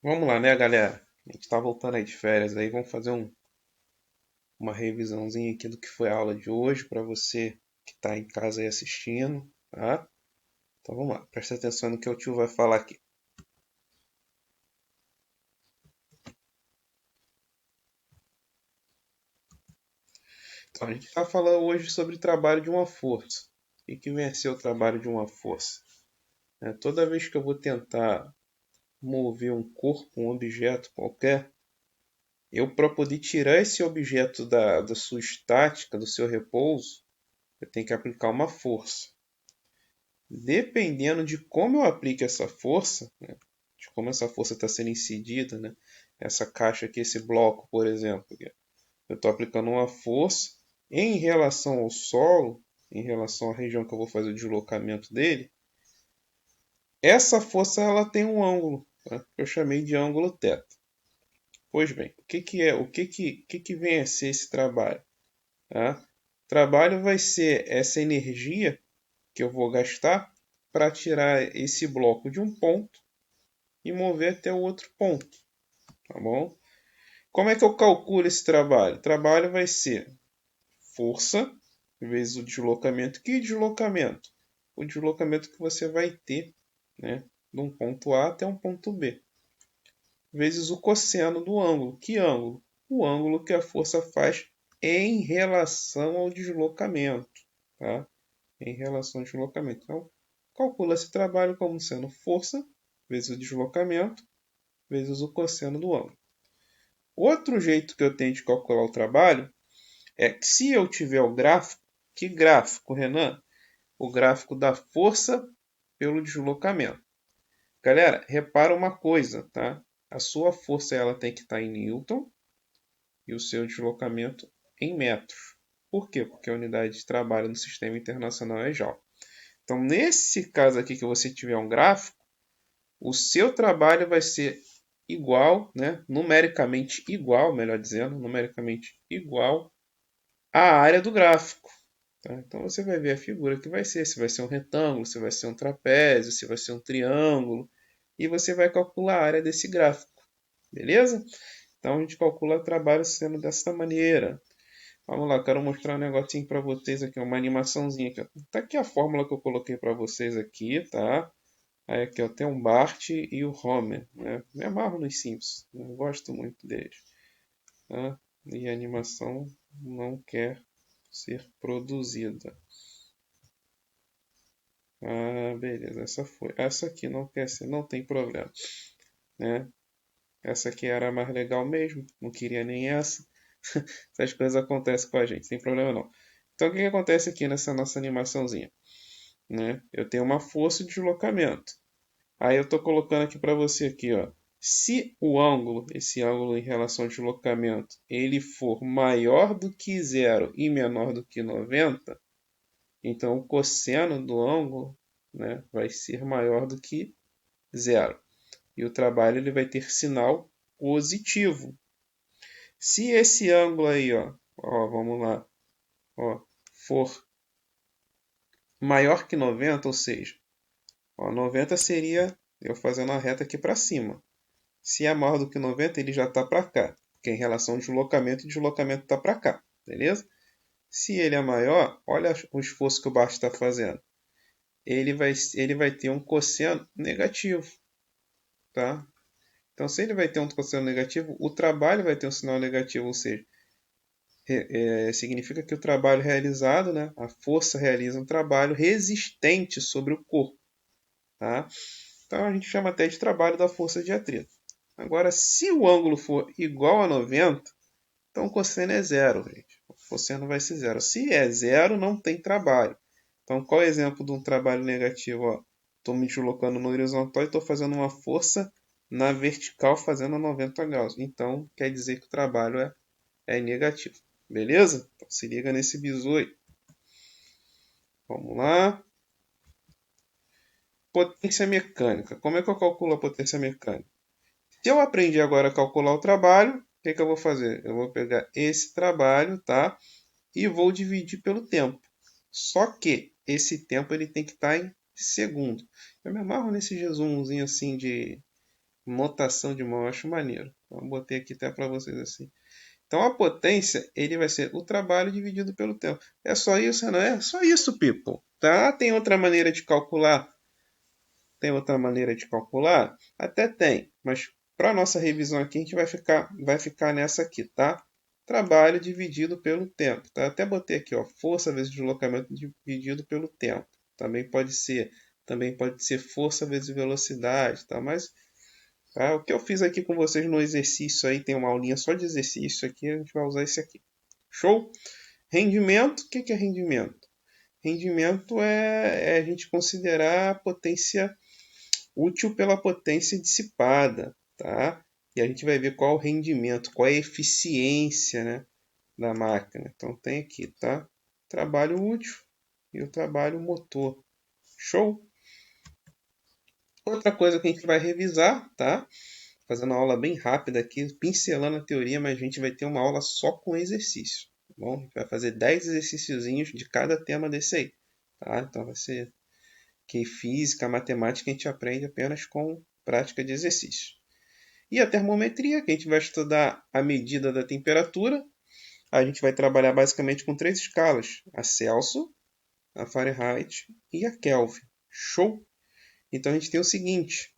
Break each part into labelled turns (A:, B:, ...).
A: Vamos lá, né, galera? A gente tá voltando aí de férias aí, vamos fazer uma revisãozinha aqui do que foi a aula de hoje para você que tá em casa aí assistindo, tá? Então vamos lá, presta atenção no que o tio vai falar aqui. Então a gente tá falando hoje sobre trabalho de uma força. O que vem a ser o trabalho de uma força? Toda vez que eu vou tentar mover um corpo, um objeto qualquer, eu para poder tirar esse objeto da sua estática, do seu repouso, eu tenho que aplicar uma força. Dependendo de como eu aplique essa força, né, de como essa força está sendo incidida, né, essa caixa aqui, esse bloco, por exemplo, eu estou aplicando uma força em relação ao solo, em relação à região que eu vou fazer o deslocamento dele, essa força ela tem um ângulo, tá, que eu chamei de ângulo θ. Pois bem, o que vem a ser esse trabalho? Tá? Trabalho vai ser essa energia que eu vou gastar para tirar esse bloco de um ponto e mover até o outro ponto, tá bom? Como é que eu calculo esse trabalho? O trabalho vai ser força vezes o deslocamento. Que deslocamento? O deslocamento que você vai ter, né, de um ponto A até um ponto B, vezes o cosseno do ângulo. Que ângulo? O ângulo que a força faz em relação ao deslocamento, tá? Em relação ao deslocamento. Então, calcula esse trabalho como sendo força vezes o deslocamento vezes o cosseno do ângulo. Outro jeito que eu tenho de calcular o trabalho é que se eu tiver o gráfico, que gráfico, Renan? O gráfico da força pelo deslocamento. Galera, repara uma coisa, tá? A sua força ela tem que estar em newton e o seu deslocamento em metros. Por quê? Porque a unidade de trabalho no sistema internacional é joule. Então, nesse caso aqui que você tiver um gráfico, o seu trabalho vai ser igual, né, numericamente igual, melhor dizendo, numericamente igual à área do gráfico. Tá? Então você vai ver a figura que vai ser, se vai ser um retângulo, se vai ser um trapézio, se vai ser um triângulo, e você vai calcular a área desse gráfico, beleza? Então a gente calcula o trabalho sendo dessa maneira. Vamos lá, quero mostrar um negocinho para vocês aqui, uma animaçãozinha aqui. Tá aqui a fórmula que eu coloquei para vocês aqui, tá? Aí aqui ó, tem o Bart e o Homer, né? Me amarro nos Simpsons, eu gosto muito deles, tá? E a animação não quer ser produzida. Ah, beleza, essa foi. Essa aqui não quer ser, não tem problema, né? Essa aqui era a mais legal mesmo, não queria nem essa. Essas coisas acontecem com a gente, sem problema não. Então o que que acontece aqui nessa nossa animaçãozinha, né? Eu tenho uma força de deslocamento. Aí eu estou colocando aqui para você aqui, ó. Se o ângulo, esse ângulo em relação ao deslocamento, ele for maior do que zero e menor do que 90, então o cosseno do ângulo, né, vai ser maior do que zero. E o trabalho ele vai ter sinal positivo. Se esse ângulo aí, ó, vamos lá, ó, for maior que 90, ou seja, ó, 90 seria eu fazendo a reta aqui para cima. Se é maior do que 90, ele já está para cá, porque em relação ao deslocamento, o deslocamento está para cá, beleza? Se ele é maior, olha o esforço que o Bart está fazendo. Ele vai ter um cosseno negativo, tá? Então, se ele vai ter um cosseno negativo, o trabalho vai ter um sinal negativo, ou seja, significa que o trabalho realizado, né, a força realiza um trabalho resistente sobre o corpo, tá? Então, a gente chama até de trabalho da força de atrito. Agora, se o ângulo for igual a 90, então o cosseno é zero, gente. O cosseno vai ser zero. Se é zero, não tem trabalho. Então, qual é o exemplo de um trabalho negativo? Estou me deslocando no horizontal e estou fazendo uma força na vertical fazendo 90 graus. Então, quer dizer que o trabalho é negativo. Beleza? Então, se liga nesse bizu aí. Vamos lá. Potência mecânica. Como é que eu calculo a potência mecânica? Se eu aprendi agora a calcular o trabalho, o que, que eu vou fazer? Eu vou pegar esse trabalho, tá? E vou dividir pelo tempo. Só que esse tempo ele tem que estar em segundo. Eu me amarro nesse resumãozinho assim de notação de mão, eu acho maneiro. Então, eu botei aqui até para vocês assim. Então, a potência, ele vai ser o trabalho dividido pelo tempo. É só isso, não é? Só isso, people. Tá? Tem outra maneira de calcular? Tem outra maneira de calcular? Até tem, mas para nossa revisão aqui, a gente vai ficar nessa aqui, tá? Trabalho dividido pelo tempo, tá? Até botei aqui, ó, força vezes deslocamento dividido pelo tempo. Também pode ser força vezes velocidade, tá? Mas tá, o que eu fiz aqui com vocês no exercício aí, tem uma aulinha só de exercício aqui, a gente vai usar esse aqui. Show? Rendimento, o que é rendimento? Rendimento é a gente considerar a potência útil pela potência dissipada, tá? E a gente vai ver qual é o rendimento, qual é a eficiência, né, da máquina. Então tem aqui, tá? Trabalho útil e o trabalho motor. Show? Outra coisa que a gente vai revisar, tá? Fazendo uma aula bem rápida aqui, pincelando a teoria, mas a gente vai ter uma aula só com exercício, tá bom? A gente vai fazer 10 exercíciozinhos de cada tema desse aí, tá? Então vai ser que física, matemática a gente aprende apenas com prática de exercício. E a termometria, que a gente vai estudar a medida da temperatura, a gente vai trabalhar basicamente com 3 escalas: a Celsius, a Fahrenheit e a Kelvin. Show? Então a gente tem o seguinte: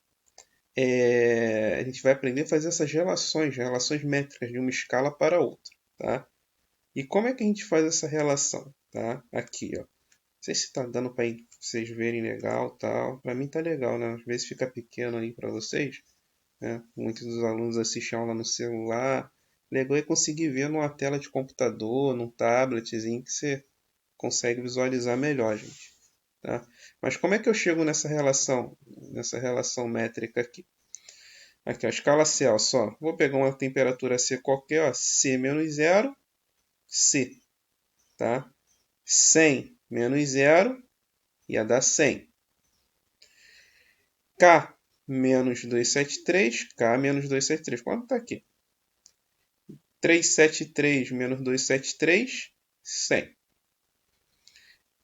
A: a gente vai aprender a fazer essas relações métricas de uma escala para outra, tá? E como é que a gente faz essa relação, tá? Aqui, ó. Não sei se está dando para vocês verem legal, tal. Para mim tá legal, né? Às vezes fica pequeno aí para vocês, né? Muitos dos alunos assistem aula no celular. Legal é conseguir ver numa tela de computador, num tabletzinho que você consegue visualizar melhor, gente. Tá? Mas como é que eu chego nessa relação métrica aqui? Aqui, a escala Celsius, ó. Vou pegar uma temperatura C qualquer, ó, C menos 0, C, tá? 100 menos 0 ia dar 100. K menos 273, K menos 273, quanto está aqui? 373 menos 273, 100.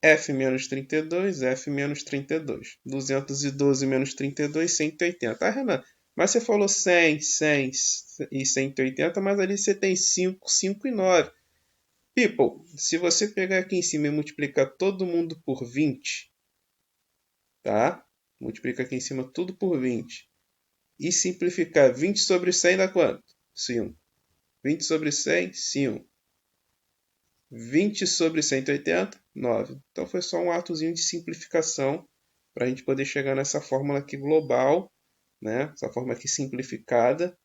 A: F menos 32, F menos 32. 212 menos 32, 180. Ah, Renan, mas você falou 100, 100 e 180, mas ali você tem 5, 5 e 9. People, se você pegar aqui em cima e multiplicar todo mundo por 20, tá? Multiplica aqui em cima tudo por 20. E simplificar 20 sobre 100 dá quanto? 5. 20 sobre 100, 5. 20 sobre 180, 9. Então foi só um atozinho de simplificação para a gente poder chegar nessa fórmula aqui global, né? Essa fórmula aqui simplificada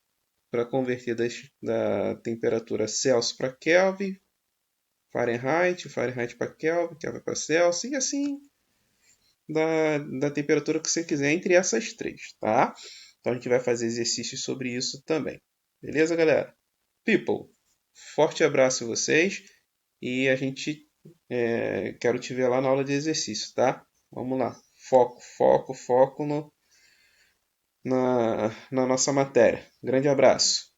A: para converter da temperatura Celsius para Kelvin, Fahrenheit para Kelvin, Kelvin para Celsius, e assim da temperatura que você quiser entre essas três, tá? Então a gente vai fazer exercícios sobre isso também. Beleza, galera? People, forte abraço a vocês e a gente quero te ver lá na aula de exercício, tá? Vamos lá. Foco, foco, foco na nossa matéria. Grande abraço.